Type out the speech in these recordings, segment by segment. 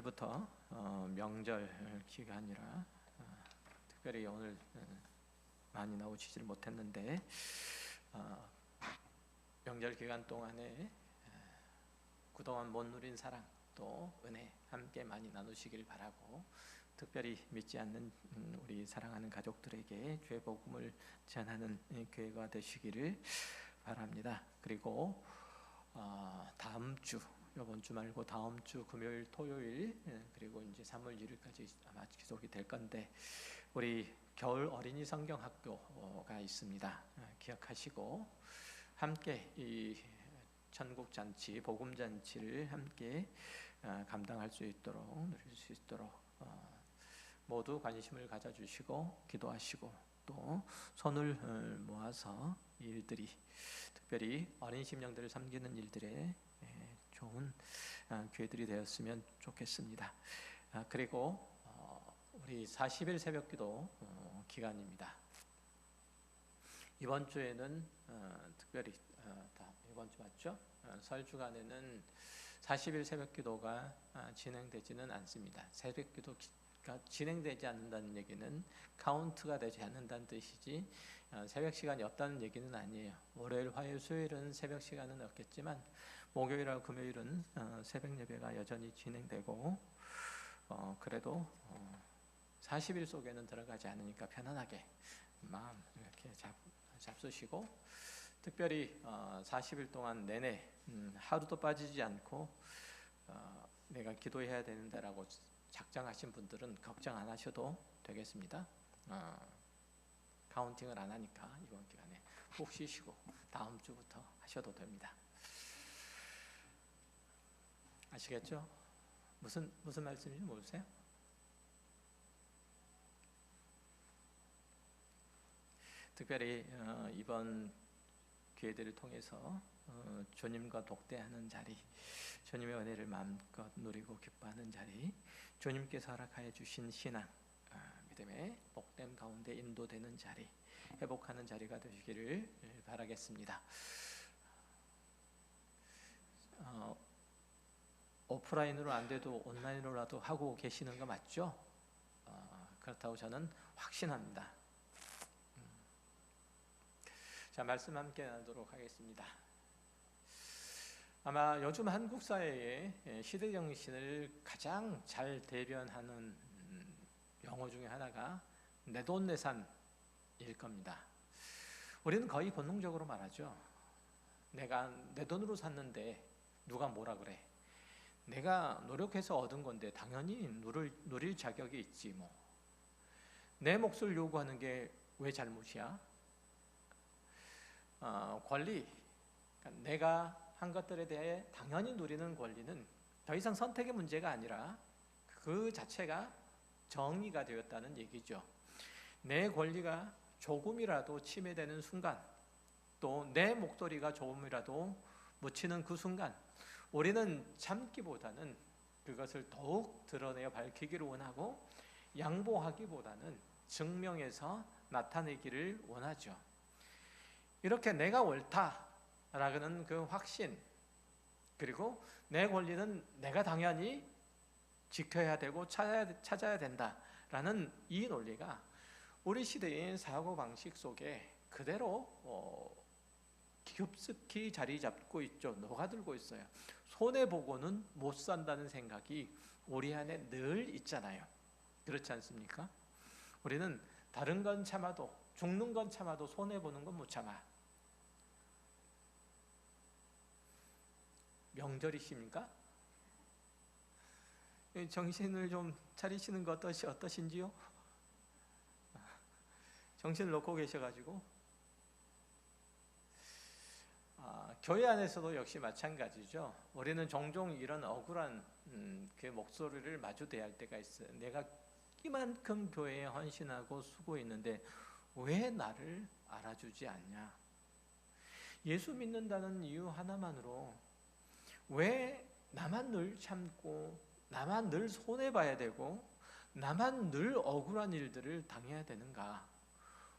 오늘부터 명절 기간이라 특별히 오늘 많이 나오시질 못했는데 명절 기간 동안에 그동안 못 누린 사랑 또 은혜 함께 많이 나누시길 바라고, 특별히 믿지 않는 우리 사랑하는 가족들에게 주의 복음을 전하는 교회가 되시기를 바랍니다. 그리고 다음 주, 이번 주 말고 다음 주 금요일, 토요일, 그리고 이제 3월 1일까지 아마 지속이 될 건데, 우리 겨울 어린이 성경학교가 있습니다. 기억하시고 함께 이 천국 잔치, 복음 잔치를 함께 감당할 수 있도록, 누릴 수 있도록 모두 관심을 가져주시고 기도하시고, 또 손을 모아서 일들이, 특별히 어린 심령들을 섬기는 일들에 좋은 기회들이 되었으면 좋겠습니다. 그리고 우리 40일 새벽기도 기간입니다. 이번 주에는 특별히 이번 주 맞죠? 설 주간에는 40일 새벽기도가 진행되지는 않습니다. 새벽기도가 진행되지 않는다는 얘기는 카운트가 되지 않는다는 뜻이지 새벽 시간이 없다는 얘기는 아니에요. 월요일, 화요일, 수요일은 새벽 시간은 없겠지만 목요일하고 금요일은 새벽 예배가 여전히 진행되고, 그래도 40일 속에는 들어가지 않으니까 편안하게 마음 이렇게 잡수시고, 특별히 40일 동안 내내 하루도 빠지지 않고 내가 기도해야 되는데라고 작정하신 분들은 걱정 안 하셔도 되겠습니다. 카운팅을 안 하니까 이번 기간에 푹 쉬시고 다음 주부터 하셔도 됩니다. 아시겠죠? 무슨 말씀인지 모르세요? 특별히 이번 기회들을 통해서 주님과 독대하는 자리, 주님의 은혜를 마음껏 누리고 기뻐하는 자리, 주님께서 허락하여 주신 신앙, 믿음의 복됨 가운데 인도되는 자리, 회복하는 자리가 되시기를 바라겠습니다. 오프라인으로 안 돼도 온라인으로라도 하고 계시는 거 맞죠? 그렇다고 저는 확신합니다. 자, 말씀 함께 나누도록 하겠습니다. 아마 요즘 한국 사회의 시대 정신을 가장 잘 대변하는 용어 중에 하나가 내돈내산일 겁니다. 우리는 거의 본능적으로 말하죠. 내가 내 돈으로 샀는데 누가 뭐라 그래? 내가 노력해서 얻은 건데 당연히 누릴 자격이 있지 뭐. 내 몫을 요구하는 게 왜 잘못이야? 권리, 그러니까 내가 한 것들에 대해 당연히 누리는 권리는 더 이상 선택의 문제가 아니라 그 자체가 정의가 되었다는 얘기죠. 내 권리가 조금이라도 침해되는 순간, 또 내 목소리가 조금이라도 묻히는 그 순간, 우리는 참기보다는 그것을 더욱 드러내어 밝히기를 원하고, 양보하기보다는 증명해서 나타내기를 원하죠. 이렇게 내가 옳다라는 그 확신, 그리고 내 권리는 내가 당연히 지켜야 되고 찾아야 된다라는 이 논리가 우리 시대의 사고방식 속에 그대로 깊숙이 자리 잡고 있죠. 녹아들고 있어요. 손해보고는 못 산다는 생각이 우리 안에 늘 있잖아요. 그렇지 않습니까? 우리는 다른 건 참아도, 죽는 건 참아도 손해보는 건 못 참아. 명절이십니까? 정신을 좀 차리시는 거 어떠신지요? 정신을 놓고 계셔가지고 교회 안에서도 역시 마찬가지죠. 우리는 종종 이런 억울한 그 목소리를 마주 대할 때가 있어요. 내가 이만큼 교회에 헌신하고 수고했는데 왜 나를 알아주지 않냐? 예수 믿는다는 이유 하나만으로 왜 나만 늘 참고, 나만 늘 손해봐야 되고, 나만 늘 억울한 일들을 당해야 되는가?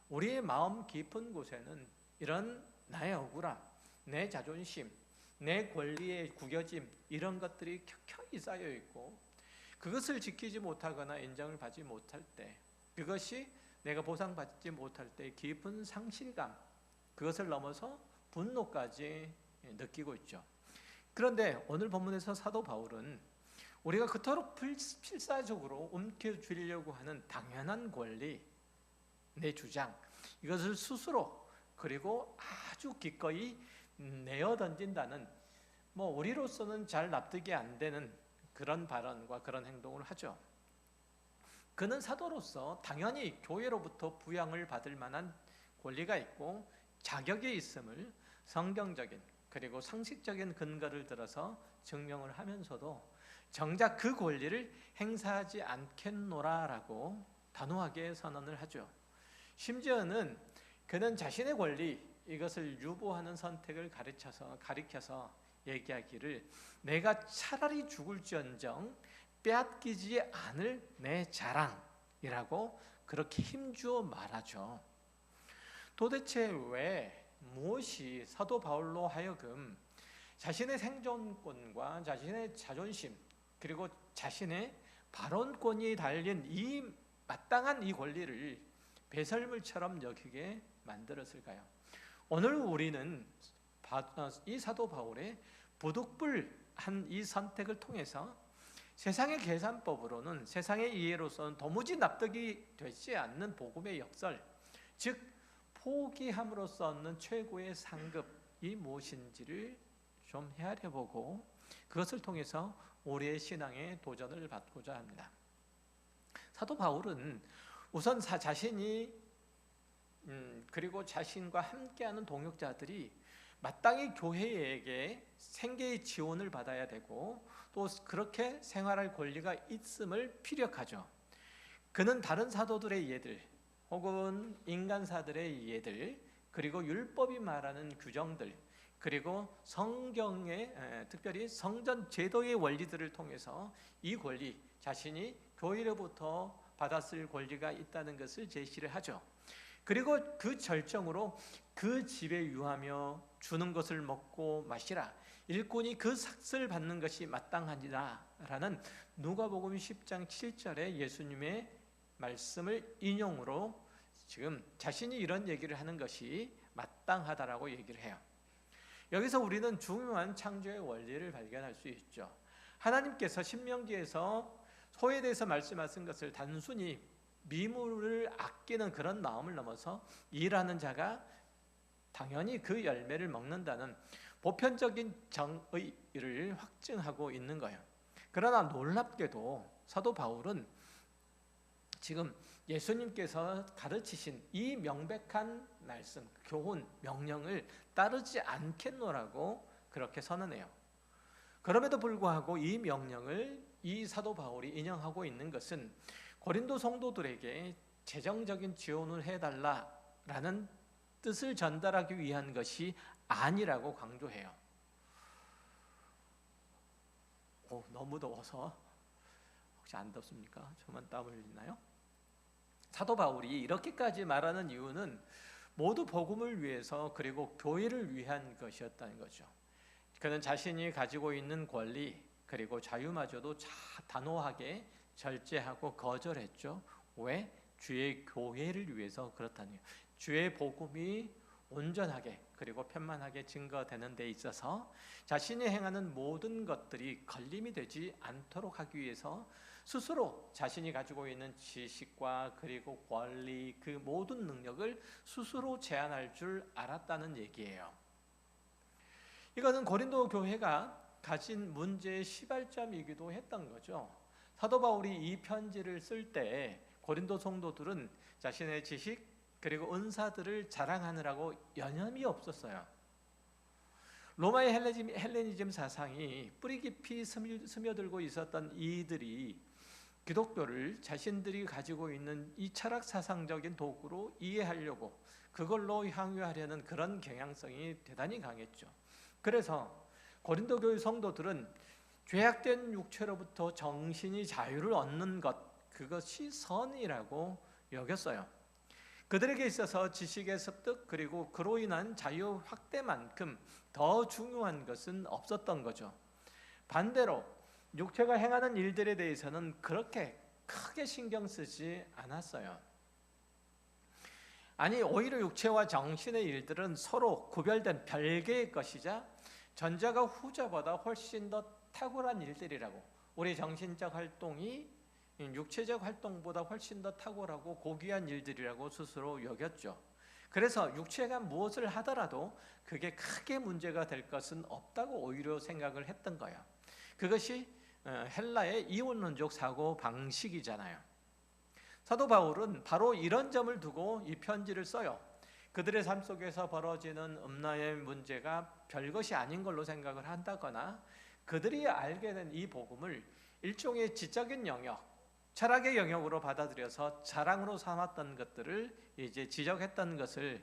우리의 마음 깊은 곳에는 이런 나의 억울함, 내 자존심, 내 권리의 구겨짐, 이런 것들이 켜켜이 쌓여 있고, 그것을 지키지 못하거나 인정을 받지 못할 때, 그것이 내가 보상받지 못할 때 깊은 상실감, 그것을 넘어서 분노까지 느끼고 있죠. 그런데 오늘 본문에서 사도 바울은 우리가 그토록 필사적으로 움켜쥐려고 하는 당연한 권리, 내 주장, 이것을 스스로 그리고 아주 기꺼이 내어 던진다는, 우리로서는 잘 납득이 안 되는 그런 발언과 그런 행동을 하죠. 그는 사도로서 당연히 교회로부터 부양을 받을 만한 권리가 있고 자격이 있음을 성경적인 그리고 상식적인 근거를 들어서 증명을 하면서도 정작 그 권리를 행사하지 않겠노라라고 단호하게 선언을 하죠. 심지어는 그는 자신의 권리, 이것을 유보하는 선택을 가리켜서 얘기하기를, 내가 차라리 죽을지언정 빼앗기지 않을 내 자랑이라고 그렇게 힘주어 말하죠. 도대체 왜, 무엇이 사도 바울로 하여금 자신의 생존권과 자신의 자존심 그리고 자신의 발언권이 달린 이 마땅한 이 권리를 배설물처럼 여기게 만들었을까요? 오늘 우리는 이 사도 바울의 부득불한 이 선택을 통해서 세상의 계산법으로는, 세상의 이해로서는 도무지 납득이 되지 않는 복음의 역설, 즉 포기함으로써 얻는 최고의 상급이 무엇인지를 좀 헤아려보고 그것을 통해서 우리의 신앙에 도전을 받고자 합니다. 사도 바울은 우선 자신이 그리고 자신과 함께하는 동역자들이 마땅히 교회에게 생계의 지원을 받아야 되고 또 그렇게 생활할 권리가 있음을 피력하죠. 그는 다른 사도들의 예들 혹은 인간사들의 예들, 그리고 율법이 말하는 규정들, 그리고 성경의 특별히 성전 제도의 원리들을 통해서 이 권리, 자신이 교회로부터 받았을 권리가 있다는 것을 제시를 하죠. 그리고 그 절정으로 그 집에 유하며 주는 것을 먹고 마시라, 일꾼이 그 삭슬 받는 것이 마땅하니라 라는 누가복음 10장 7절의 예수님의 말씀을 인용으로 지금 자신이 이런 얘기를 하는 것이 마땅하다라고 얘기를 해요. 여기서 우리는 중요한 창조의 원리를 발견할 수 있죠. 하나님께서 신명기에서 소에 대해서 말씀하신 것을 단순히 미물을 아끼는 그런 마음을 넘어서 일하는 자가 당연히 그 열매를 먹는다는 보편적인 정의를 확증하고 있는 거예요. 그러나 놀랍게도 사도 바울은 지금 예수님께서 가르치신 이 명백한 말씀, 교훈, 명령을 따르지 않겠노라고 그렇게 선언해요. 그럼에도 불구하고 이 명령을 이 사도 바울이 인용하고 있는 것은 고린도 성도들에게 재정적인 지원을 해달라라는 뜻을 전달하기 위한 것이 아니라고 강조해요. 너무 더워서 혹시 안 덥습니까? 저만 땀을 흘리나요? 사도 바울이 이렇게까지 말하는 이유는 모두 복음을 위해서 그리고 교회를 위한 것이었다는 거죠. 그는 자신이 가지고 있는 권리 그리고 자유마저도 단호하게 절제하고 거절했죠. 왜? 주의 교회를 위해서 그렇다니요. 주의 복음이 온전하게 그리고 편만하게 증거되는 데 있어서 자신이 행하는 모든 것들이 걸림이 되지 않도록 하기 위해서 스스로 자신이 가지고 있는 지식과 그리고 권리, 그 모든 능력을 스스로 제한할 줄 알았다는 얘기예요. 이것은 고린도 교회가 가진 문제의 시발점이기도 했던 거죠. 사도 바울이 이 편지를 쓸 때 고린도 성도들은 자신의 지식 그리고 은사들을 자랑하느라고 여념이 없었어요. 로마의 헬레니즘 사상이 뿌리 깊이 스며들고 있었던 이들이 기독교를 자신들이 가지고 있는 이 철학 사상적인 도구로 이해하려고 그걸로 향유하려는 그런 경향성이 대단히 강했죠. 그래서 고린도 교회 성도들은 죄악된 육체로부터 정신이 자유를 얻는 것, 그것이 선이라고 여겼어요. 그들에게 있어서 지식의 습득 그리고 그로 인한 자유 확대만큼 더 중요한 것은 없었던 거죠. 반대로 육체가 행하는 일들에 대해서는 그렇게 크게 신경 쓰지 않았어요. 아니, 오히려 육체와 정신의 일들은 서로 구별된 별개의 것이자 전자가 후자보다 훨씬 더 탁월한 일들이라고, 우리 정신적 활동이 육체적 활동보다 훨씬 더 탁월하고 고귀한 일들이라고 스스로 여겼죠. 그래서 육체가 무엇을 하더라도 그게 크게 문제가 될 것은 없다고 오히려 생각을 했던 거예요. 그것이 헬라의 이원론적 사고 방식이잖아요. 사도 바울은 바로 이런 점을 두고 이 편지를 써요. 그들의 삶 속에서 벌어지는 음란의 문제가 별것이 아닌 걸로 생각을 한다거나, 그들이 알게 된 이 복음을 일종의 지적인 영역, 철학의 영역으로 받아들여서 자랑으로 삼았던 것들을 이제 지적했던 것을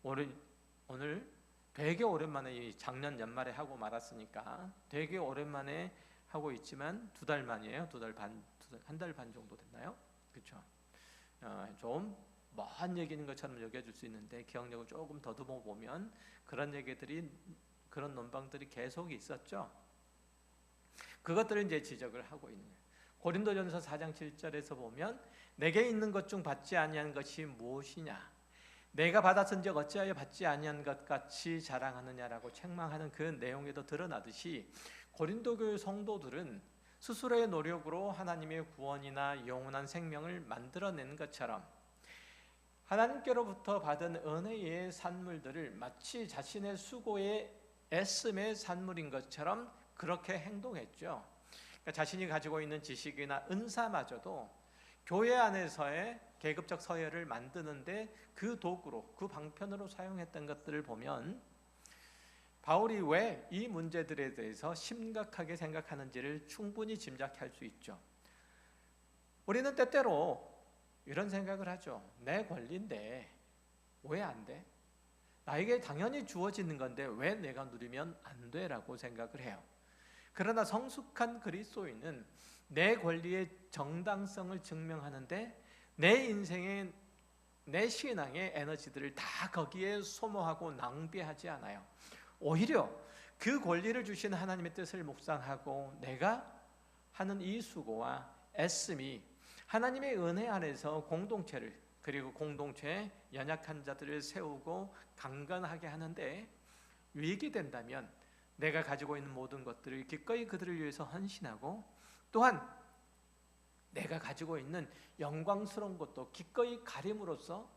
오늘 되게 오랜만에, 이 작년 연말에 하고 말았으니까 되게 오랜만에 하고 있지만 2달 만이에요. 2달 반, 1달 반 정도 됐나요? 그렇죠. 좀 먼 얘기인 것처럼 여겨질 수 있는데 기억력을 조금 더듬어 보면 그런 얘기들이, 그런 논방들이 계속 있었죠. 그것들을 이제 지적을 하고 있는 거예요. 고린도전서 4장 7절에서 보면 내게 있는 것 중 받지 아니한 것이 무엇이냐, 내가 받았은 적 어찌하여 받지 아니한 것 같이 자랑하느냐라고 책망하는 그 내용에도 드러나듯이, 고린도 교회 성도들은 스스로의 노력으로 하나님의 구원이나 영원한 생명을 만들어낸 것처럼 하나님께로부터 받은 은혜의 산물들을 마치 자신의 수고의 애씀의 산물인 것처럼 그렇게 행동했죠. 그러니까 자신이 가지고 있는 지식이나 은사마저도 교회 안에서의 계급적 서열을 만드는데 그 도구로, 그 방편으로 사용했던 것들을 보면 바울이 왜 이 문제들에 대해서 심각하게 생각하는지를 충분히 짐작할 수 있죠. 우리는 때때로 이런 생각을 하죠. 내 권리인데 왜 안 돼? 나에게 당연히 주어지는 건데 왜 내가 누리면 안 돼? 라고 생각을 해요. 그러나 성숙한 그리스도인은 내 권리의 정당성을 증명하는데 내 인생의, 내 신앙의 에너지들을 다 거기에 소모하고 낭비하지 않아요. 오히려 그 권리를 주신 하나님의 뜻을 묵상하고 내가 하는 이 수고와 애씀이 하나님의 은혜 안에서 공동체를, 그리고 공동체의 연약한 자들을 세우고 강건하게 하는데 유익이 된다면 내가 가지고 있는 모든 것들을 기꺼이 그들을 위해서 헌신하고, 또한 내가 가지고 있는 영광스러운 것도 기꺼이 가림으로써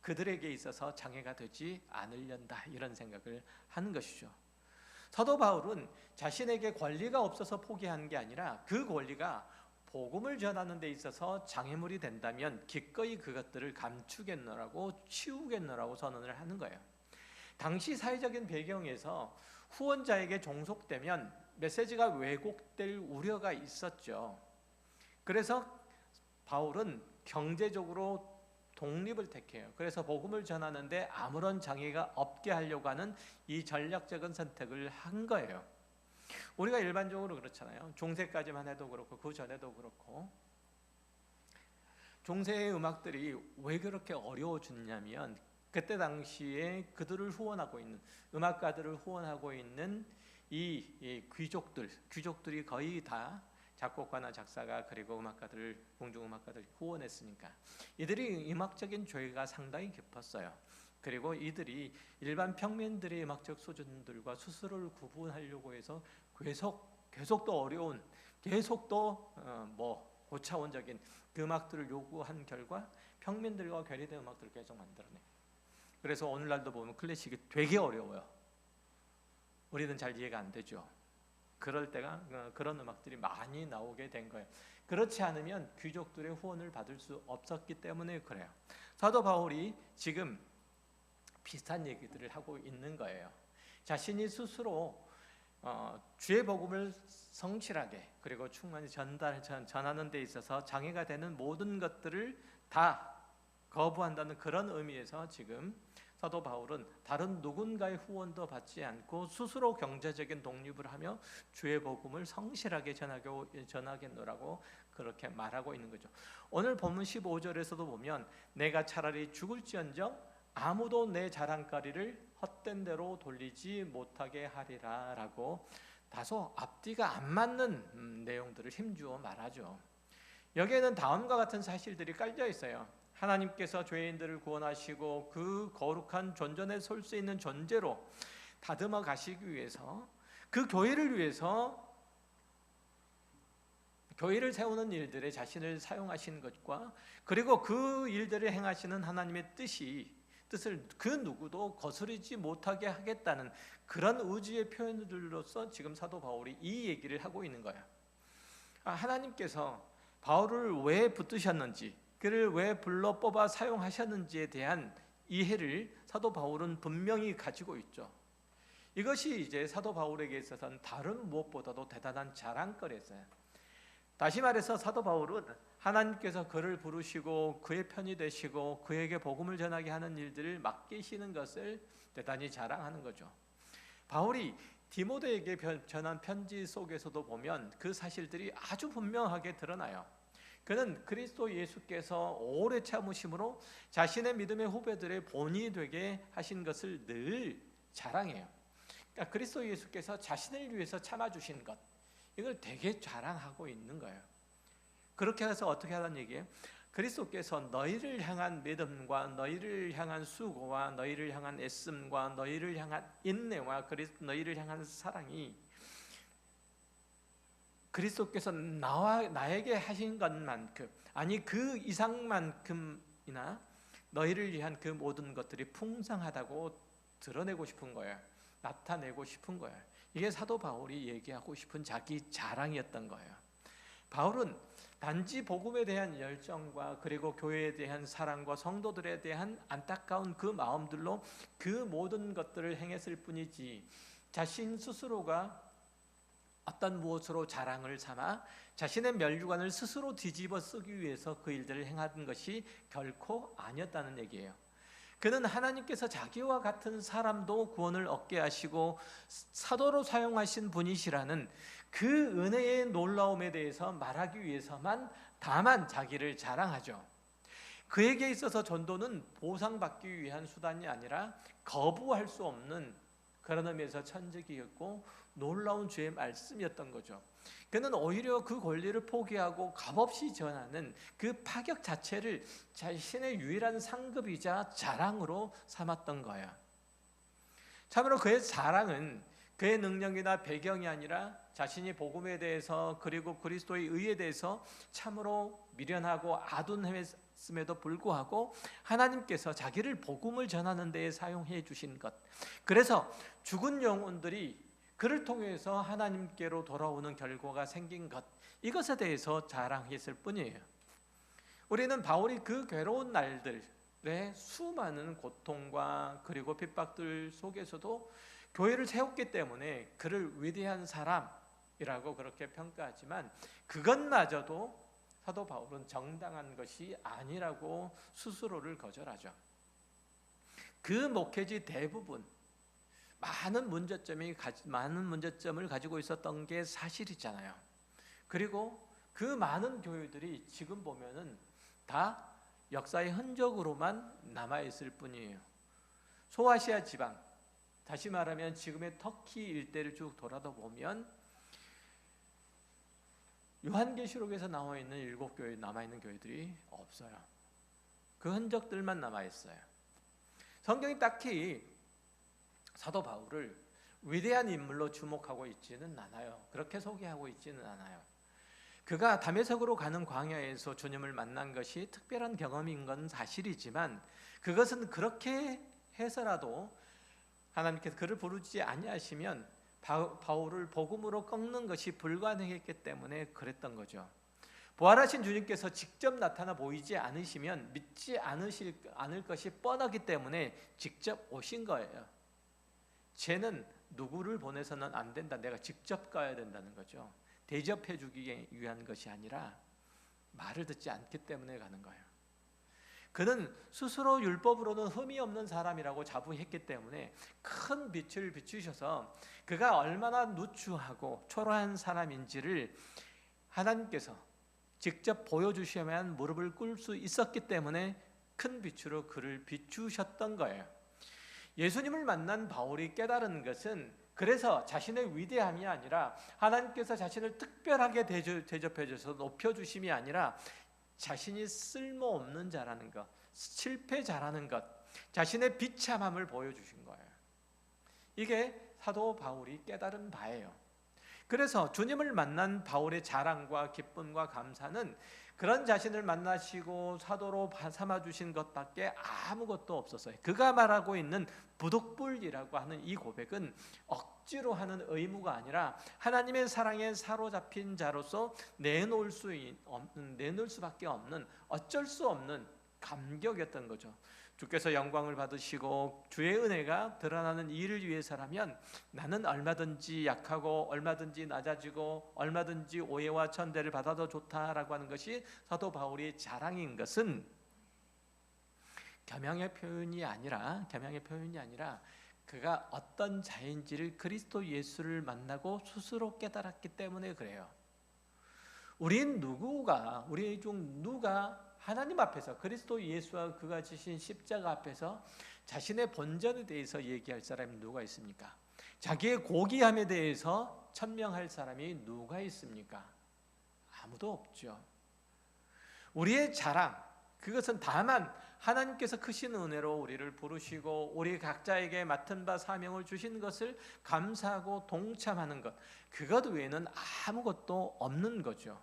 그들에게 있어서 장애가 되지 않으련다, 이런 생각을 하는 것이죠. 사도 바울은 자신에게 권리가 없어서 포기한 게 아니라 그 권리가 복음을 전하는 데 있어서 장애물이 된다면 기꺼이 그것들을 감추겠노라고, 치우겠노라고 선언을 하는 거예요. 당시 사회적인 배경에서 후원자에게 종속되면 메시지가 왜곡될 우려가 있었죠. 그래서 바울은 경제적으로 독립을 택해요. 그래서 복음을 전하는데 아무런 장애가 없게 하려고 하는 이 전략적인 선택을 한 거예요. 우리가 일반적으로 그렇잖아요. 중세까지만 해도 그렇고 그 전에도 그렇고, 중세의 음악들이 왜 그렇게 어려워졌냐면 그때 당시에 그들을 후원하고 있는, 음악가들을 후원하고 있는 이 귀족들이 거의 다 작곡가나 작사가, 그리고 음악가들을, 공중음악가들 후원했으니까 이들이 음악적인 죄가 상당히 깊었어요. 그리고 이들이 일반 평민들의 음악적 수준들과 스스로를 구분하려고 해서 계속 또 어려운, 계속 또 고차원적인 그 음악들을 요구한 결과 평민들과 괴리된 음악들을 계속 만들어내. 그래서 오늘날도 보면 클래식이 되게 어려워요. 우리는 잘 이해가 안 되죠. 그럴 때가 그런 음악들이 많이 나오게 된 거예요. 그렇지 않으면 귀족들의 후원을 받을 수 없었기 때문에 그래요. 사도 바울이 지금 비슷한 얘기들을 하고 있는 거예요. 자신이 스스로 주의 복음을 성실하게, 그리고 충만히 전하는 데 있어서 장애가 되는 모든 것들을 다 거부한다는 그런 의미에서 지금 사도 바울은 다른 누군가의 후원도 받지 않고 스스로 경제적인 독립을 하며 주의 복음을 성실하게 전하겠노라고 그렇게 말하고 있는 거죠. 오늘 본문 15절에서도 보면 내가 차라리 죽을지언정 아무도 내 자랑거리를 헛된 대로 돌리지 못하게 하리라 라고 다소 앞뒤가 안 맞는 내용들을 힘주어 말하죠. 여기에는 다음과 같은 사실들이 깔려 있어요. 하나님께서 죄인들을 구원하시고 그 거룩한 존전에 설 수 있는 존재로 다듬어 가시기 위해서, 그 교회를 위해서 교회를 세우는 일들에 자신을 사용하신 것과, 그리고 그 일들을 행하시는 하나님의 뜻을 그 누구도 거스르지 못하게 하겠다는 그런 의지의 표현들로서 지금 사도 바울이 이 얘기를 하고 있는 거예요. 하나님께서 바울을 왜 붙드셨는지, 그를 왜 불러 뽑아 사용하셨는지에 대한 이해를 사도 바울은 분명히 가지고 있죠. 이것이 이제 사도 바울에게 있어서는 다른 무엇보다도 대단한 자랑거리였어요. 다시 말해서 사도 바울은 하나님께서 그를 부르시고 그의 편이 되시고 그에게 복음을 전하게 하는 일들을 맡기시는 것을 대단히 자랑하는 거죠. 바울이 디모데에게 전한 편지 속에서도 보면 그 사실들이 아주 분명하게 드러나요. 그는 그리스도 예수께서 오래 참으심으로 자신의 믿음의 후배들의 본이 되게 하신 것을 늘 자랑해요. 그러니까 그리스도 예수께서 자신을 위해서 참아주신 것, 이걸 되게 자랑하고 있는 거예요. 그렇게 해서 어떻게 하라는 얘기예요? 그리스도께서 너희를 향한 믿음과 너희를 향한 수고와 너희를 향한 애씀과 너희를 향한 인내와 너희를 향한 사랑이 그리스도께서 나에게 하신 것만큼, 아니 그 이상만큼이나 너희를 위한 그 모든 것들이 풍성하다고 드러내고 싶은 거예요. 나타내고 싶은 거예요. 이게 사도 바울이 얘기하고 싶은 자기 자랑이었던 거예요. 바울은 단지 복음에 대한 열정과 그리고 교회에 대한 사랑과 성도들에 대한 안타까운 그 마음들로 그 모든 것들을 행했을 뿐이지, 자신 스스로가 어떤 무엇으로 자랑을 삼아 자신의 멸류관을 스스로 뒤집어 쓰기 위해서 그 일들을 행한 것이 결코 아니었다는 얘기예요. 그는 하나님께서 자기와 같은 사람도 구원을 얻게 하시고 사도로 사용하신 분이시라는 그 은혜의 놀라움에 대해서 말하기 위해서만 다만 자기를 자랑하죠. 그에게 있어서 전도는 보상받기 위한 수단이 아니라 거부할 수 없는 그런 의미에서 천직이었고 놀라운 주의 말씀이었던 거죠. 그는 오히려 그 권리를 포기하고 값없이 전하는 그 파격 자체를 자신의 유일한 상급이자 자랑으로 삼았던 거야. 참으로 그의 자랑은 그의 능력이나 배경이 아니라 자신이 복음에 대해서 그리고 그리스도의 의에 대해서 참으로 미련하고 아둔했음에도 불구하고 하나님께서 자기를 복음을 전하는 데에 사용해 주신 것, 그래서 죽은 영혼들이 그를 통해서 하나님께로 돌아오는 결과가 생긴 것, 이것에 대해서 자랑했을 뿐이에요. 우리는 바울이 그 괴로운 날들의 수많은 고통과 그리고 핍박들 속에서도 교회를 세웠기 때문에 그를 위대한 사람이라고 그렇게 평가하지만 그것마저도 사도 바울은 정당한 것이 아니라고 스스로를 거절하죠. 그 목회지 대부분 많은 문제점을 가지고 있었던 게 사실이잖아요. 그리고 그 많은 교회들이 지금 보면은 다 역사의 흔적으로만 남아있을 뿐이에요. 소아시아 지방, 다시 말하면 지금의 터키 일대를 쭉 돌아다 보면 요한계시록에서 나와 있는 7교회 남아있는 교회들이 없어요. 그 흔적들만 남아있어요. 성경이 딱히 사도 바울을 위대한 인물로 주목하고 있지는 않아요. 그렇게 소개하고 있지는 않아요. 그가 다메섹으로 가는 광야에서 주님을 만난 것이 특별한 경험인 건 사실이지만 그것은 그렇게 해서라도 하나님께서 그를 부르지 아니하시면 바울을 복음으로 꺾는 것이 불가능했기 때문에 그랬던 거죠. 부활하신 주님께서 직접 나타나 보이지 않으시면 믿지 않을 것이 뻔하기 때문에 직접 오신 거예요. 쟤는 누구를 보내서는 안 된다, 내가 직접 가야 된다는 거죠. 대접해 주기 위한 것이 아니라 말을 듣지 않기 때문에 가는 거예요. 그는 스스로 율법으로는 흠이 없는 사람이라고 자부했기 때문에 큰 빛을 비추셔서 그가 얼마나 누추하고 초라한 사람인지를 하나님께서 직접 보여주셔야만 무릎을 꿇을 수 있었기 때문에 큰 빛으로 그를 비추셨던 거예요. 예수님을 만난 바울이 깨달은 것은 그래서 자신의 위대함이 아니라 하나님께서 자신을 특별하게 대접해 주셔서 높여주심이 아니라 자신이 쓸모없는 자라는 것, 실패자라는 것, 자신의 비참함을 보여주신 거예요. 이게 사도 바울이 깨달은 바예요. 그래서 주님을 만난 바울의 자랑과 기쁨과 감사는 그런 자신을 만나시고 사도로 삼아주신 것밖에 아무것도 없었어요. 그가 말하고 있는 부득불이라고 하는 이 고백은 억지로 하는 의무가 아니라 하나님의 사랑에 사로잡힌 자로서 내놓을 수밖에 없는, 어쩔 수 없는 감격이었던 거죠. 주께서 영광을 받으시고 주의 은혜가 드러나는 일을 위해서라면 나는 얼마든지 약하고 얼마든지 낮아지고 얼마든지 오해와 천대를 받아도 좋다라고 하는 것이 사도 바울의 자랑인 것은 겸양의 표현이 아니라 그가 어떤 자인지를 그리스도 예수를 만나고 스스로 깨달았기 때문에 그래요. 우리 중 누가 하나님 앞에서 그리스도 예수와 그가 지신 십자가 앞에서 자신의 본전에 대해서 얘기할 사람이 누가 있습니까? 자기의 고귀함에 대해서 천명할 사람이 누가 있습니까? 아무도 없죠. 우리의 자랑, 그것은 다만 하나님께서 크신 은혜로 우리를 부르시고 우리 각자에게 맡은 바 사명을 주신 것을 감사하고 동참하는 것, 그것 외에는 아무것도 없는 거죠.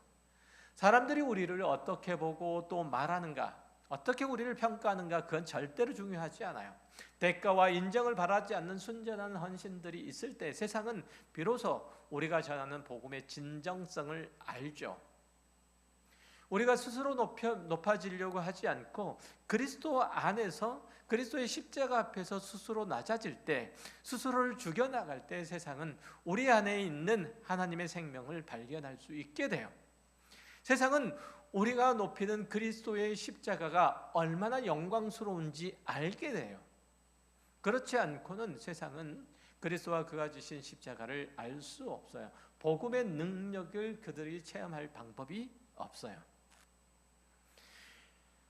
사람들이 우리를 어떻게 보고 또 말하는가, 어떻게 우리를 평가하는가, 그건 절대로 중요하지 않아요. 대가와 인정을 바라지 않는 순전한 헌신들이 있을 때 세상은 비로소 우리가 전하는 복음의 진정성을 알죠. 우리가 스스로 높아지려고 하지 않고 그리스도 안에서 그리스도의 십자가 앞에서 스스로 낮아질 때, 스스로를 죽여나갈 때 세상은 우리 안에 있는 하나님의 생명을 발견할 수 있게 돼요. 세상은 우리가 높이는 그리스도의 십자가가 얼마나 영광스러운지 알게 돼요. 그렇지 않고는 세상은 그리스도와 그가 지신 십자가를 알 수 없어요. 복음의 능력을 그들이 체험할 방법이 없어요.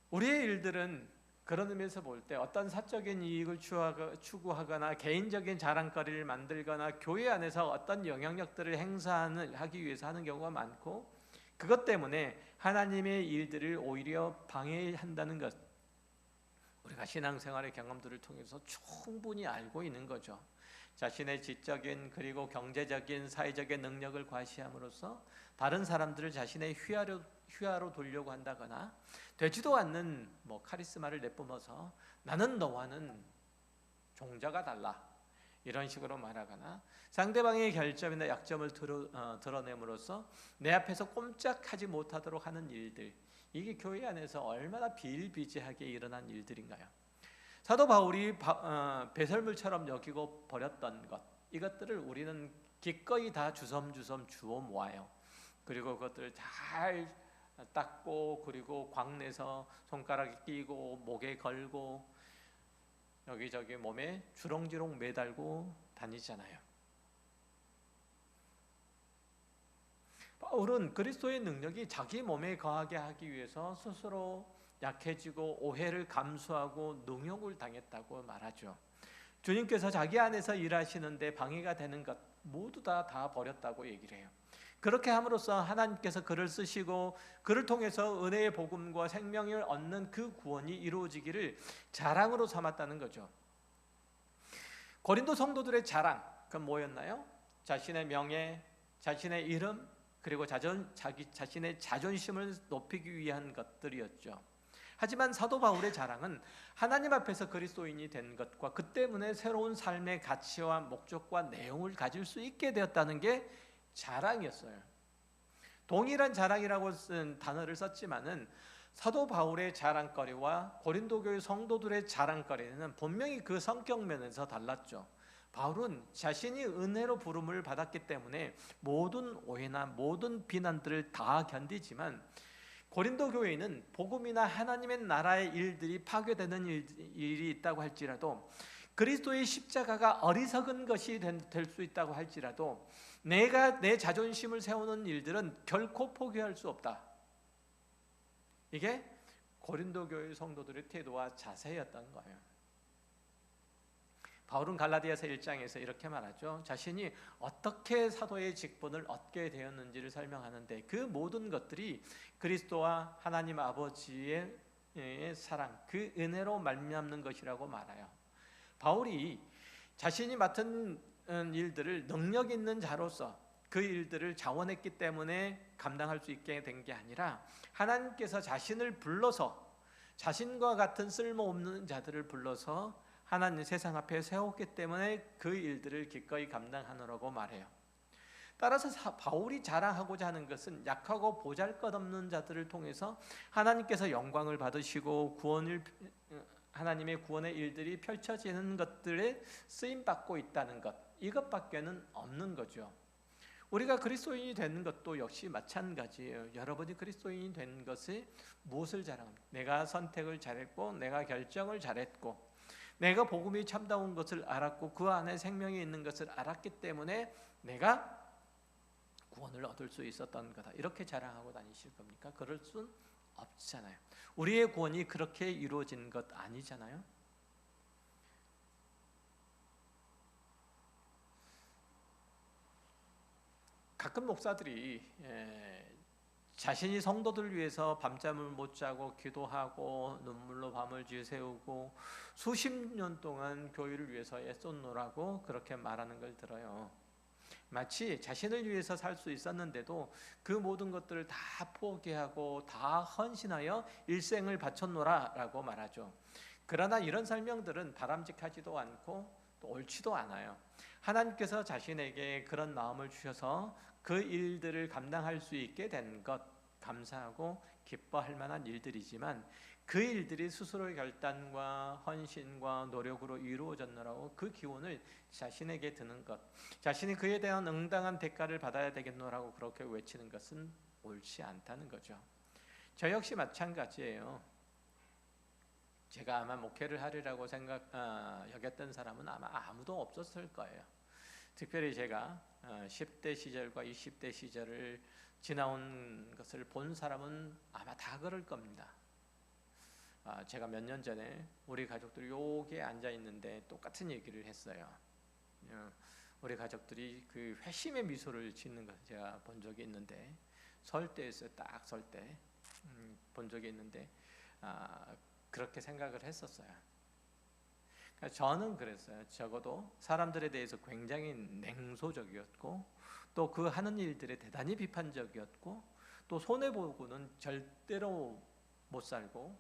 우리의 일들은 그런 의미에서 볼 때 어떤 사적인 이익을 추구하거나 개인적인 자랑거리를 만들거나 교회 안에서 어떤 영향력들을 행사하기 위해서 하는 경우가 많고, 그것 때문에 하나님의 일들을 오히려 방해한다는 것, 우리가 신앙생활의 경험들을 통해서 충분히 알고 있는 거죠. 자신의 지적인 그리고 경제적인 사회적인 능력을 과시함으로써 다른 사람들을 자신의 휘하로 돌려고 한다거나, 되지도 않는 카리스마를 내뿜어서 나는 너와는 종자가 달라, 이런 식으로 말하거나 상대방의 결점이나 약점을 드러냄으로써 내 앞에서 꼼짝하지 못하도록 하는 일들, 이게 교회 안에서 얼마나 비일비재하게 일어난 일들인가요? 사도 바울이 배설물처럼 여기고 버렸던 것, 이것들을 우리는 기꺼이 다 주섬주섬 주워 모아요. 그리고 그것들을 잘 닦고, 그리고 광내서 손가락에 끼고 목에 걸고 여기저기 몸에 주렁주렁 매달고 다니잖아요. 바울은 그리스도의 능력이 자기 몸에 거하게 하기 위해서 스스로 약해지고 오해를 감수하고 능욕을 당했다고 말하죠. 주님께서 자기 안에서 일하시는데 방해가 되는 것 모두 다 버렸다고 얘기를 해요. 그렇게 함으로써 하나님께서 그를 쓰시고 그를 통해서 은혜의 복음과 생명을 얻는 그 구원이 이루어지기를 자랑으로 삼았다는 거죠. 고린도 성도들의 자랑, 그건 뭐였나요? 자신의 명예, 자신의 이름, 그리고 자신의 자존심을 높이기 위한 것들이었죠. 하지만 사도 바울의 자랑은 하나님 앞에서 그리스도인이 된 것과 그 때문에 새로운 삶의 가치와 목적과 내용을 가질 수 있게 되었다는 게 자랑이었어요. 동일한 자랑이라고 쓴 단어를 썼지만은 사도 바울의 자랑거리와 고린도 교회 성도들의 자랑거리는 분명히 그 성격 면에서 달랐죠. 바울은 자신이 은혜로 부름을 받았기 때문에 모든 오해나 모든 비난들을 다 견디지만, 고린도 교회는 복음이나 하나님의 나라의 일들이 파괴되는 일이 있다고 할지라도, 그리스도의 십자가가 어리석은 것이 될 수 있다고 할지라도 내가 내 자존심을 세우는 일들은 결코 포기할 수 없다. 이게 고린도 교회 성도들의 태도와 자세였던 거예요. 바울은 갈라디아서 1장에서 이렇게 말하죠. 자신이 어떻게 사도의 직분을 얻게 되었는지를 설명하는데 그 모든 것들이 그리스도와 하나님 아버지의 사랑, 그 은혜로 말미암는 것이라고 말해요. 바울이 자신이 맡은 일들을 능력 있는 자로서 그 일들을 자원했기 때문에 감당할 수 있게 된 게 아니라 하나님께서 자신을 불러서 자신과 같은 쓸모없는 자들을 불러서 하나님 세상 앞에 세웠기 때문에 그 일들을 기꺼이 감당하느라고 말해요. 따라서 바울이 자랑하고자 하는 것은 약하고 보잘것없는 자들을 통해서 하나님께서 영광을 받으시고 하나님의 구원의 일들이 펼쳐지는 것들에 쓰임 받고 있다는 것, 이것밖에는 없는 거죠. 우리가 그리스도인이 되는 것도 역시 마찬가지예요. 여러분이 그리스도인이 된 것이 무엇을 자랑합니까? 내가 선택을 잘했고, 내가 결정을 잘했고, 내가 복음이 참다운 것을 알았고, 그 안에 생명이 있는 것을 알았기 때문에 내가 구원을 얻을 수 있었던 거다. 이렇게 자랑하고 다니실 겁니까? 그럴 순 없잖아요. 우리의 구원이 그렇게 이루어진 것 아니잖아요. 가끔 목사들이 자신이 성도들 위해서 밤잠을 못 자고 기도하고 눈물로 밤을 지새우고 수십 년 동안 교회를 위해서 애썼노라고 그렇게 말하는 걸 들어요. 마치 자신을 위해서 살 수 있었는데도 그 모든 것들을 다 포기하고 다 헌신하여 일생을 바쳤노라라고 말하죠. 그러나 이런 설명들은 바람직하지도 않고 또 옳지도 않아요. 하나님께서 자신에게 그런 마음을 주셔서 그 일들을 감당할 수 있게 된 것 감사하고 기뻐할 만한 일들이지만 그 일들이 스스로의 결단과 헌신과 노력으로 이루어졌노라고 그 기원을 자신에게 드는 것, 자신이 그에 대한 응당한 대가를 받아야 되겠노라고 그렇게 외치는 것은 옳지 않다는 거죠. 저 역시 마찬가지예요. 제가 아마 목회를 하리라고 여겼던 사람은 아마 아무도 없었을 거예요. 특별히 제가 10대 시절과 20대 시절을 지나온 것을 본 사람은 아마 다 그럴 겁니다. 제가 몇 년 전에 우리 가족들이 여기에 앉아 있는데 똑같은 얘기를 했어요. 우리 가족들이 그 회심의 미소를 짓는 것을 제가 본 적이 있는데 설 때였어요. 딱 설 때 본 적이 있는데 그렇게 생각을 했었어요. 그러니까 저는 그랬어요. 적어도 사람들에 대해서 굉장히 냉소적이었고 또 그 하는 일들에 대단히 비판적이었고 또 손해보고는 절대로 못 살고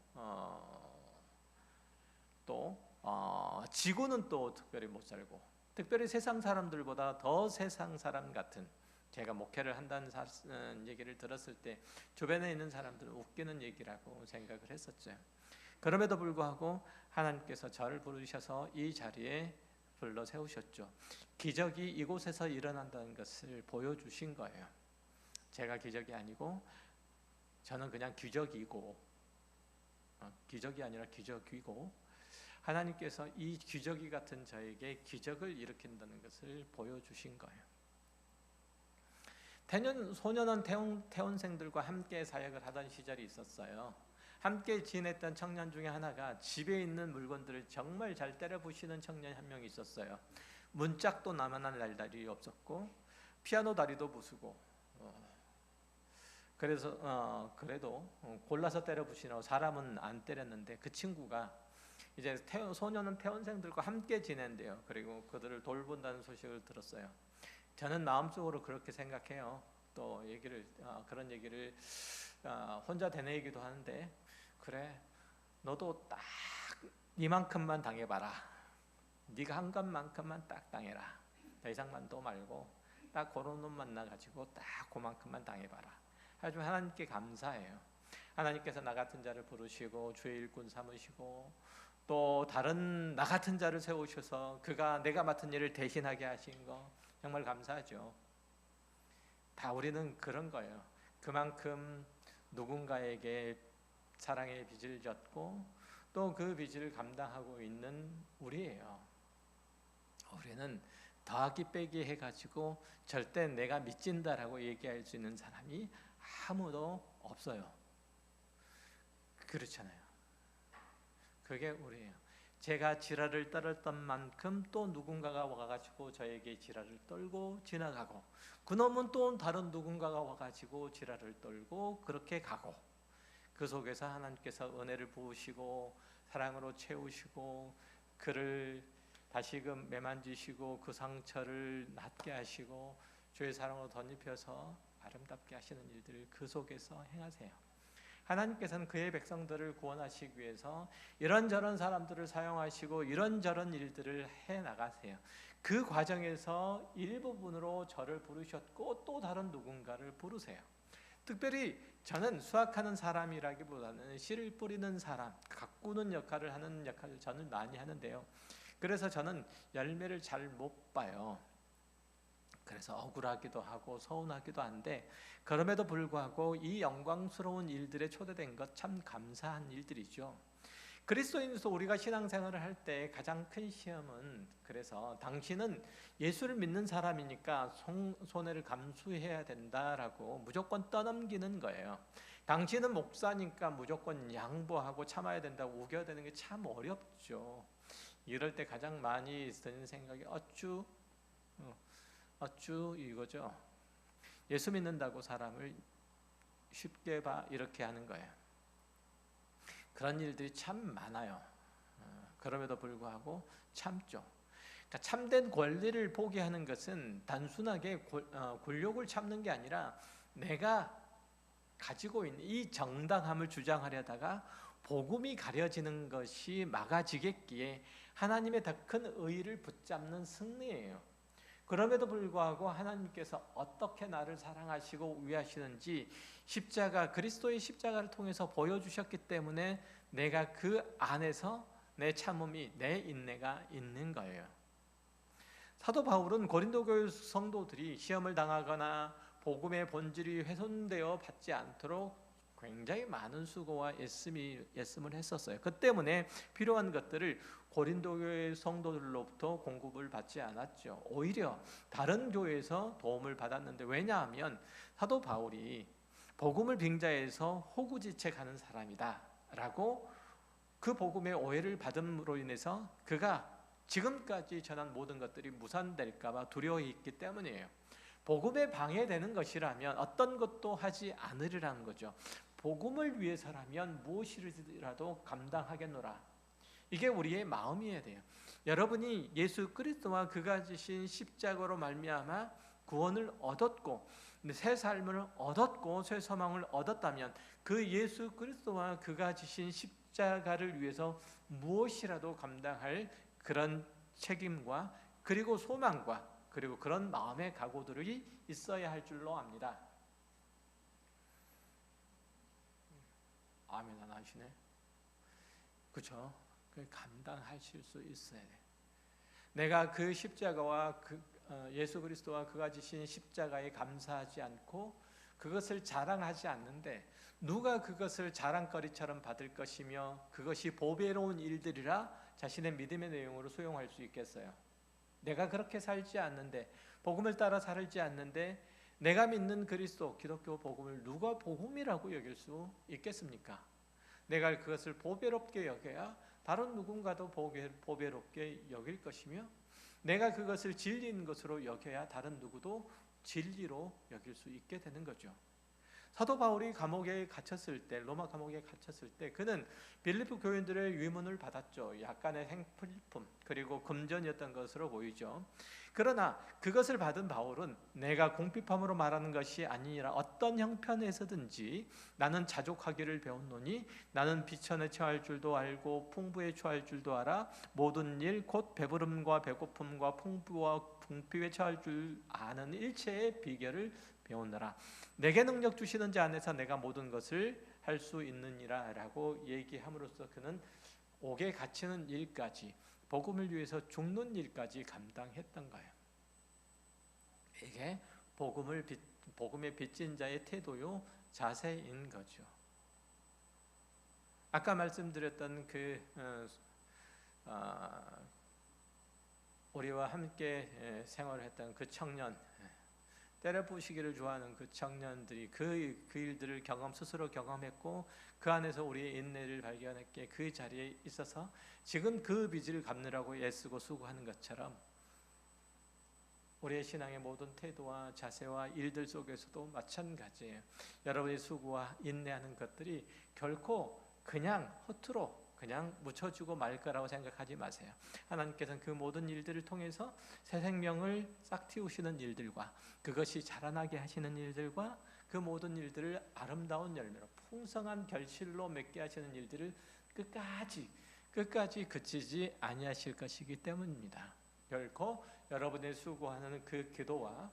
지고는 또 특별히 못 살고 특별히 세상 사람들보다 더 세상 사람 같은, 제가 목회를 한다는 얘기를 들었을 때 주변에 있는 사람들은 웃기는 얘기라고 생각을 했었죠. 그럼에도 불구하고 하나님께서 저를 부르셔서 이 자리에 불러 세우셨죠. 기적이 이곳에서 일어난다는 것을 보여주신 거예요. 제가 기적이 아니고 저는 그냥 기적이고 기적이 아니라 기적이고 하나님께서 이 기적이 같은 저에게 기적을 일으킨다는 것을 보여주신 거예요. 소년원 태원생들과 함께 사역을 하던 시절이 있었어요. 함께 지냈던 청년 중에 하나가 집에 있는 물건들을 정말 잘 때려 부시는 청년이 한 명 있었어요. 문짝도 나만한 날다리 없었고 피아노 다리도 부수고 그래도 골라서 때려 부시라고 사람은 안 때렸는데 그 친구가 이제 소년원 태원생들과 함께 지낸대요. 그리고 그들을 돌본다는 소식을 들었어요. 저는 마음속으로 그렇게 생각해요. 또 그런 얘기를 혼자 되뇌이기도 하는데, 그래 너도 딱 이만큼만 당해봐라. 네가 한 것만큼만 딱 당해라. 더 이상만도 말고 딱 그런 놈 만나가지고 딱 그만큼만 당해봐라. 하지만 하나님께 감사해요. 하나님께서 나 같은 자를 부르시고 주의 일꾼 삼으시고 또 다른 나 같은 자를 세우셔서 그가 내가 맡은 일을 대신하게 하신 거 정말 감사하죠. 다 우리는 그런 거예요. 그만큼 누군가에게 사랑의 빚을 졌고 또 그 빚을 감당하고 있는 우리예요. 우리는 더하기 빼기 해가지고 절대 내가 미친다라고 얘기할 수 있는 사람이 아무도 없어요. 그렇잖아요. 그게 우리예요. 제가 지랄을 떨었던 만큼 또 누군가가 와가지고 저에게 지랄을 떨고 지나가고, 그놈은 또 다른 누군가가 와가지고 지랄을 떨고 그렇게 가고, 그 속에서 하나님께서 은혜를 부으시고 사랑으로 채우시고 그를 다시금 매만지시고 그 상처를 낫게 하시고 주의 사랑으로 덧입혀서 아름답게 하시는 일들을 그 속에서 행하세요. 하나님께서는 그의 백성들을 구원하시기 위해서 이런저런 사람들을 사용하시고 이런저런 일들을 해나가세요. 그 과정에서 일부분으로 저를 부르셨고 또 다른 누군가를 부르세요. 특별히 저는 수확하는 사람이라기보다는 씨를 뿌리는 사람, 가꾸는 역할을 하는 역할을 저는 많이 하는데요. 그래서 저는 열매를 잘 못 봐요. 그래서 억울하기도 하고 서운하기도 한데, 그럼에도 불구하고 이 영광스러운 일들에 초대된 것 참 감사한 일들이죠. 그리스도인으로서 우리가 신앙생활을 할 때 가장 큰 시험은, 그래서 당신은 예수를 믿는 사람이니까 손해를 감수해야 된다라고 무조건 떠넘기는 거예요. 당신은 목사니까 무조건 양보하고 참아야 된다고 우겨대는 게 참 어렵죠. 이럴 때 가장 많이 드는 생각이 어쭈 이거죠. 예수 믿는다고 사람을 쉽게 봐 이렇게 하는 거예요. 그런 일들이 참 많아요. 그럼에도 불구하고 참죠. 그러니까 참된 권리를 포기하는 것은 단순하게 굴욕을 참는 게 아니라 내가 가지고 있는 이 정당함을 주장하려다가 복음이 가려지는 것이 막아지겠기에 하나님의 더 큰 의의를 붙잡는 승리예요. 그럼에도 불구하고 하나님께서 어떻게 나를 사랑하시고 위하시는지 십자가, 그리스도의 십자가를 통해서 보여주셨기 때문에 내가 그 안에서 내 참음이, 내 인내가 있는 거예요. 사도 바울은 고린도 교회 성도들이 시험을 당하거나 복음의 본질이 훼손되어 받지 않도록 굉장히 많은 수고와 애씀을 했었어요. 그 때문에 필요한 것들을 고린도 교회 성도들로부터 공급을 받지 않았죠. 오히려 다른 교회에서 도움을 받았는데, 왜냐하면 사도 바울이 복음을 빙자해서 호구지책하는 사람이다 라고 그 복음의 오해를 받음으로 인해서 그가 지금까지 전한 모든 것들이 무산될까 봐 두려워했기 때문이에요. 복음에 방해되는 것이라면 어떤 것도 하지 않으리라는 거죠. 복음을 위해서라면 무엇이라도 감당하겠노라. 이게 우리의 마음이어야 돼요. 여러분이 예수 그리스도와 그가 지신 십자가로 말미암아 구원을 얻었고 새 삶을 얻었고 새 소망을 얻었다면 그 예수 그리스도와 그가 지신 십자가를 위해서 무엇이라도 감당할 그런 책임과 그리고 소망과 그리고 그런 마음의 각오들이 있어야 할 줄로 압니다. 아멘 안 하시네. 그렇죠? 감당하실 수 있어야 돼. 내가 그 십자가와 예수 그리스도와 그가 지신 십자가에 감사하지 않고 그것을 자랑하지 않는데 누가 그것을 자랑거리처럼 받을 것이며 그것이 보배로운 일들이라 자신의 믿음의 내용으로 수용할 수 있겠어요? 내가 그렇게 살지 않는데, 복음을 따라 살지 않는데 내가 믿는 그리스도, 기독교 복음을 누가 복음이라고 여길 수 있겠습니까? 내가 그것을 보배롭게 여겨야 다른 누군가도 보배롭게 여길 것이며, 내가 그것을 진리인 것으로 여겨야 다른 누구도 진리로 여길 수 있게 되는 거죠. 사도 바울이 감옥에 갇혔을 때, 로마 감옥에 갇혔을 때 그는 빌립보 교인들의 위문을 받았죠. 약간의 행필품 그리고 금전이었던 것으로 보이죠. 그러나 그것을 받은 바울은 내가 공핍함으로 말하는 것이 아니라 어떤 형편에서든지 나는 자족하기를 배웠노니 나는 비천에 처할 줄도 알고 풍부에 처할 줄도 알아 모든 일 곧 배부름과 배고픔과 풍부와 궁핍에 처할 줄 아는 일체의 비결을 배우느라 내게 능력 주시는 자 안에서 내가 모든 것을 할 수 있느니라 라고 얘기함으로써 그는 옥에 갇히는 일까지, 복음을 위해서 죽는 일까지 감당했던 거예요. 이게 복음의 빚진 자의 태도요 자세인 거죠. 아까 말씀드렸던 우리와 함께 생활했던 그 청년 때려 부시기를 좋아하는 그 청년들이 그 일들을 스스로 경험했고 그 안에서 우리의 인내를 발견했기에 그 자리에 있어서 지금 그 빚을 갚느라고 애쓰고 수고하는 것처럼 우리의 신앙의 모든 태도와 자세와 일들 속에서도 마찬가지예요. 여러분의 수고와 인내하는 것들이 결코 그냥 허투루 그냥 묻혀주고 말 거라고 생각하지 마세요. 하나님께서는 그 모든 일들을 통해서 새 생명을 싹 틔우시는 일들과 그것이 자라나게 하시는 일들과 그 모든 일들을 아름다운 열매로 풍성한 결실로 맺게 하시는 일들을 끝까지 그치지 아니하실 것이기 때문입니다. 결코 여러분의 수고하는 그 기도와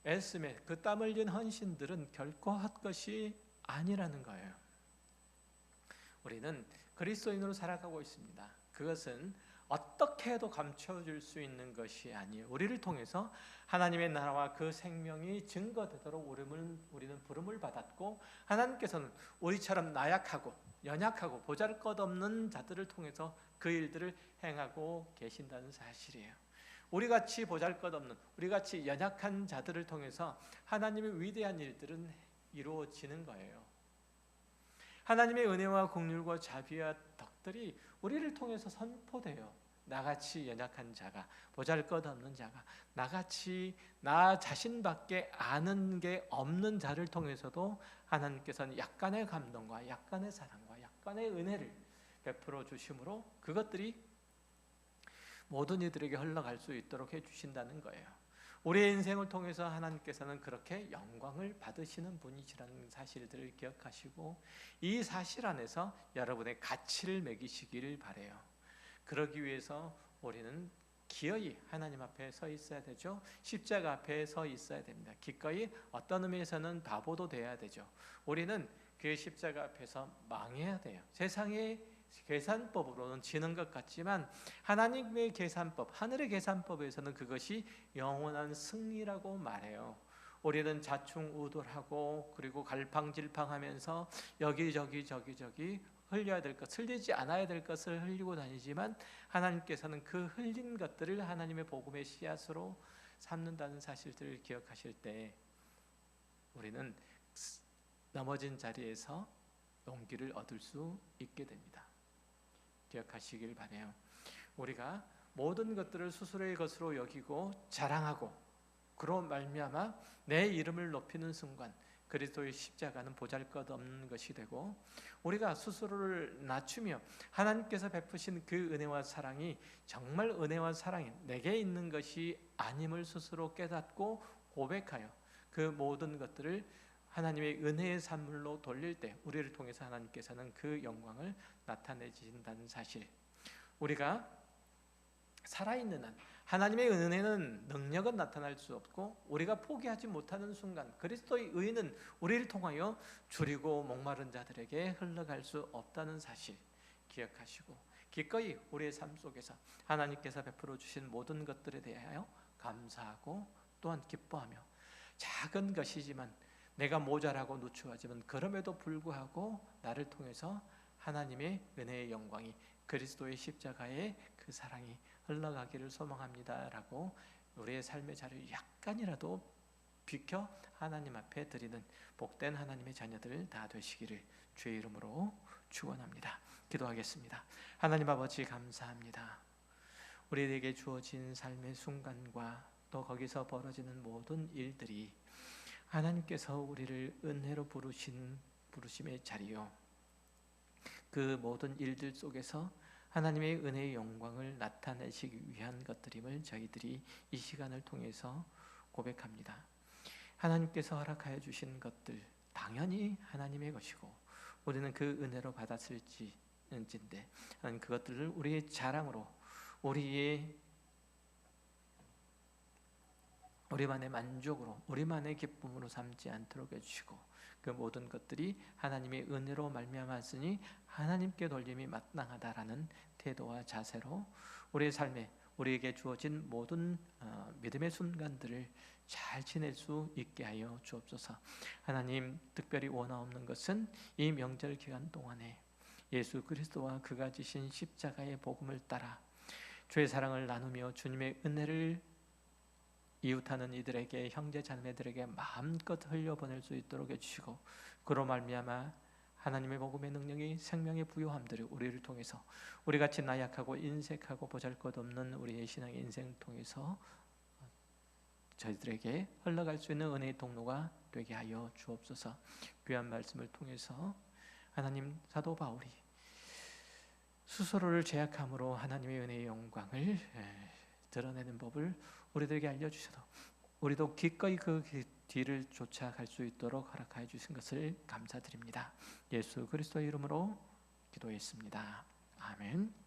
애씀에 그 땀 흘린 헌신들은 결코 헛것이 아니라는 거예요. 우리는 그리스도인으로 살아가고 있습니다. 그것은 어떻게 해도 감춰줄 수 있는 것이 아니에요. 우리를 통해서 하나님의 나라와 그 생명이 증거되도록 우리는 부름을 받았고 하나님께서는 우리처럼 나약하고 연약하고 보잘것없는 자들을 통해서 그 일들을 행하고 계신다는 사실이에요. 우리같이 보잘것없는 우리같이 연약한 자들을 통해서 하나님의 위대한 일들은 이루어지는 거예요. 하나님의 은혜와 공률과 자비와 덕들이 우리를 통해서 선포돼요. 나같이 연약한 자가, 보잘것없는 자가, 나같이 나 자신밖에 아는 게 없는 자를 통해서도 하나님께서는 약간의 감동과 약간의 사랑과 약간의 은혜를 베풀어 주심으로 그것들이 모든 이들에게 흘러갈 수 있도록 해주신다는 거예요. 우리의 인생을 통해서 하나님께서는 그렇게 영광을 받으시는 분이시라는 사실들을 기억하시고 이 사실 안에서 여러분의 가치를 매기시기를 바라요. 그러기 위해서 우리는 기어이 하나님 앞에 서 있어야 되죠. 십자가 앞에 서 있어야 됩니다. 기꺼이 어떤 의미에서는 바보도 돼야 되죠. 우리는 그 십자가 앞에서 망해야 돼요. 세상의 계산법으로는 지는 것 같지만 하나님의 계산법, 하늘의 계산법에서는 그것이 영원한 승리라고 말해요. 우리는 자충우돌하고 그리고 갈팡질팡하면서 여기저기 흘려야 될 것, 흘리지 않아야 될 것을 흘리고 다니지만 하나님께서는 그 흘린 것들을 하나님의 복음의 씨앗으로 삼는다는 사실들을 기억하실 때 우리는 넘어진 자리에서 용기를 얻을 수 있게 됩니다. 기억하시길 바라요. 우리가 모든 것들을 스스로의 것으로 여기고 자랑하고 그로 말미암아 내 이름을 높이는 순간 그리스도의 십자가는 보잘것없는 것이 되고 우리가 스스로를 낮추며 하나님께서 베푸신 그 은혜와 사랑이 정말 은혜와 사랑이 내게 있는 것이 아님을 스스로 깨닫고 고백하여 그 모든 것들을 하나님의 은혜의 산물로 돌릴 때 우리를 통해서 하나님께서는 그 영광을 나타내신다는 사실, 우리가 살아있는 한 하나님의 은혜는 능력은 나타날 수 없고 우리가 포기하지 못하는 순간 그리스도의 의는 우리를 통하여 줄이고 목마른 자들에게 흘러갈 수 없다는 사실 기억하시고 기꺼이 우리의 삶 속에서 하나님께서 베풀어 주신 모든 것들에 대하여 감사하고 또한 기뻐하며 작은 것이지만 내가 모자라고 누추하지만 그럼에도 불구하고 나를 통해서 하나님의 은혜의 영광이 그리스도의 십자가의 그 사랑이 흘러가기를 소망합니다 라고 우리의 삶의 자리를 약간이라도 비켜 하나님 앞에 드리는 복된 하나님의 자녀들 다 되시기를 주의 이름으로 축원합니다. 기도하겠습니다. 하나님 아버지 감사합니다. 우리에게 주어진 삶의 순간과 또 거기서 벌어지는 모든 일들이 하나님께서 우리를 은혜로 부르심의 자리요, 그 모든 일들 속에서 하나님의 은혜의 영광을 나타내시기 위한 것들임을 저희들이 이 시간을 통해서 고백합니다. 하나님께서 허락하여 주신 것들 당연히 하나님의 것이고 우리는 그 은혜로 받았을지인데 하나님 그것들을 우리의 자랑으로 우리만의 만족으로 우리만의 기쁨으로 삼지 않도록 해주시고 그 모든 것들이 하나님의 은혜로 말미암았으니 하나님께 돌림이 마땅하다라는 태도와 자세로 우리의 삶에 우리에게 주어진 모든 믿음의 순간들을 잘 지낼 수 있게 하여 주옵소서. 하나님 특별히 원하옵는 것은 이 명절 기간 동안에 예수 그리스도와 그가 지신 십자가의 복음을 따라 주의 사랑을 나누며 주님의 은혜를 이웃하는 이들에게, 형제 자매들에게 마음껏 흘려보낼 수 있도록 해주시고, 그로 말미암아 하나님의 복음의 능력이 생명의 부요함들이 우리를 통해서, 우리같이 나약하고 인색하고 보잘것없는 우리의 신앙의 인생 통해서 저희들에게 흘러갈 수 있는 은혜의 통로가 되게 하여 주옵소서. 귀한 말씀을 통해서 하나님, 사도 바울이 스스로를 제약함으로 하나님의 은혜의 영광을 드러내는 법을 우리들에게 알려주셔서 우리도 기꺼이 그 뒤를 쫓아갈 수 있도록 허락하여 주신 것을 감사드립니다. 예수 그리스도의 이름으로 기도했습니다. 아멘.